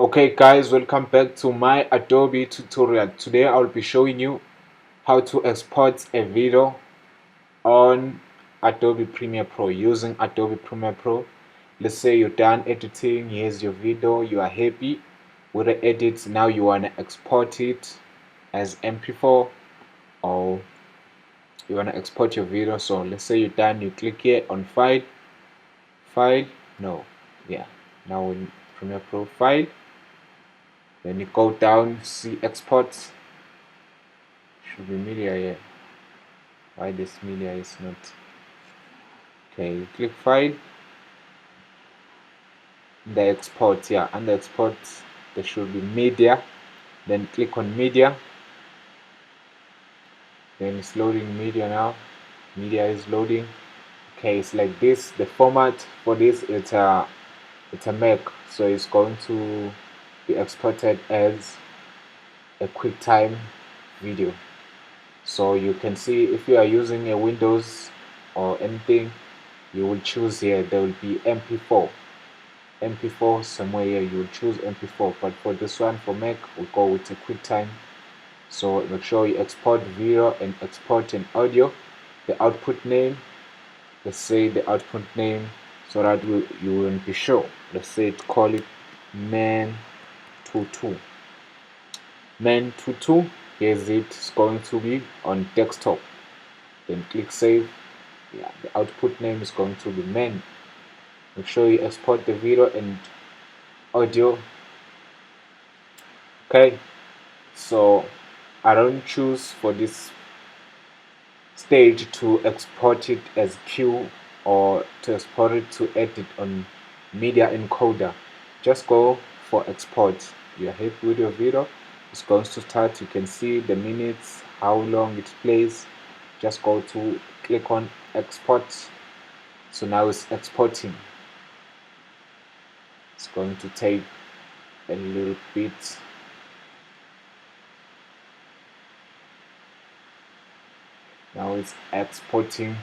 Okay guys, welcome back to my Adobe tutorial. Today I'll be showing you how to export a video on Adobe Premiere Pro using Adobe Premiere Pro. Let's say you're done editing, here's your video, you are happy with the edits. Now you want to export it as Mp4 or you want to export your video. So let's say you're done, you click here on file, now in Premiere Pro, file, then you go down, see export. Should be media here. Why this media is not okay? You click file, the export here, and the export there should be media. Then click on media. Then it's loading media now. Media is loading. Okay, it's like this. The format for this it's a Mac, so it's going to be exported as a QuickTime video. So you can see if you are using a Windows or anything, you will choose here. There will be Mp4 somewhere here. You will choose Mp4, but for this one, for Mac, we'll go with a QuickTime. So make sure you export video and export an audio. The output name, let's say the output name, so that you will be sure. Let's say call it man22. Man22. Here's it's going to be on desktop. Then click save. Yeah, the output name is going to be man. Make sure you export the video and audio. Okay, so I don't choose for this stage to export it as Q or to export it to edit on media encoder. Just go for export. You're happy with your video, it's going to start. You can see the minutes, how long it plays. Just go to click on export. So now it's exporting. It's going to take a little bit. Now it's exporting.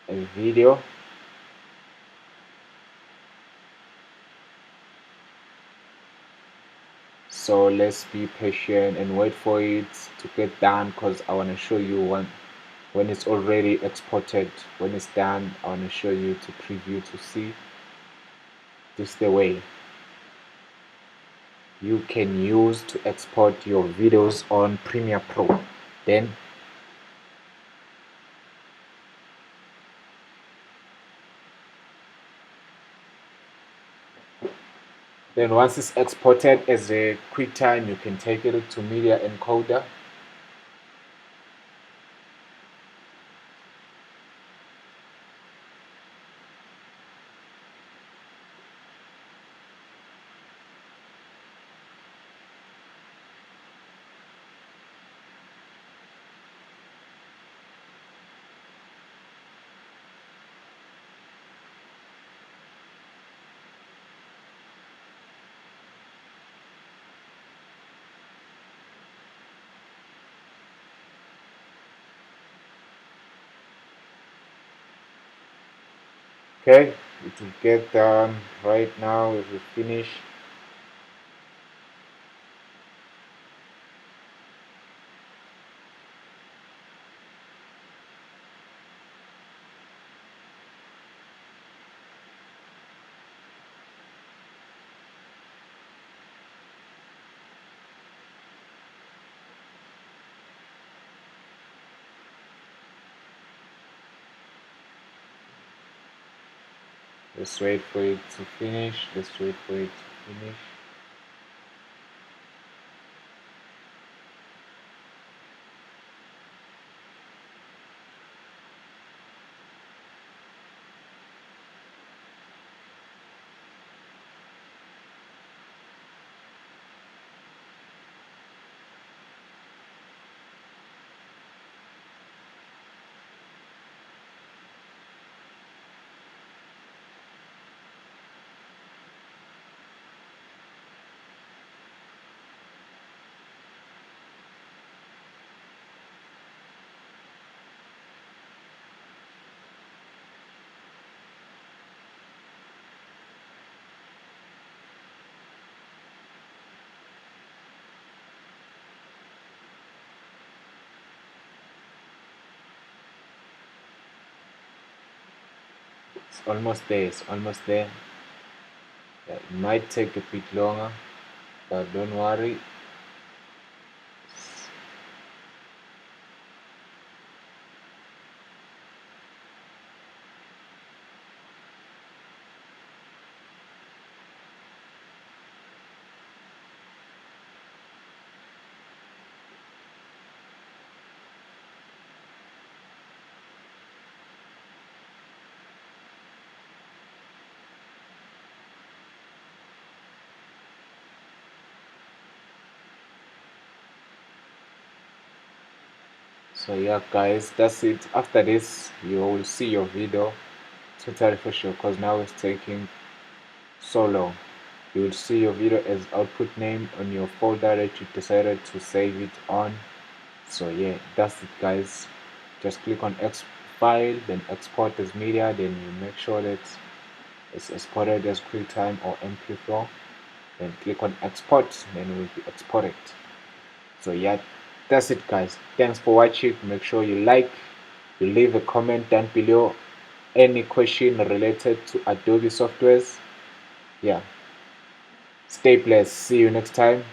A video. So let's be patient and wait for it to get done, because I want to show you when it's already exported. When it's done, I want to show you to preview to see this the way you can use to export your videos on Premiere Pro. Then once it's exported as a QuickTime, you can take it to media encoder. Okay, it will get done right now. It will finish. Let's wait for it to finish. Let's wait for it to finish. It's almost there. It's almost there. Yeah, it might take a bit longer, but don't worry. So yeah guys, that's it. After this you will see your video totally for sure, because now it's taking so long. You will see your video as output name on your folder that you decided to save it on. So yeah, that's it guys. Just click on file, then export as media, then you make sure that it's exported as Quicktime or Mp4, then click on export, then it will be exported. So yeah, that's it guys. Thanks for watching. Make sure you like, you leave a comment down below, any question related to Adobe softwares. Yeah, stay blessed. See you next time.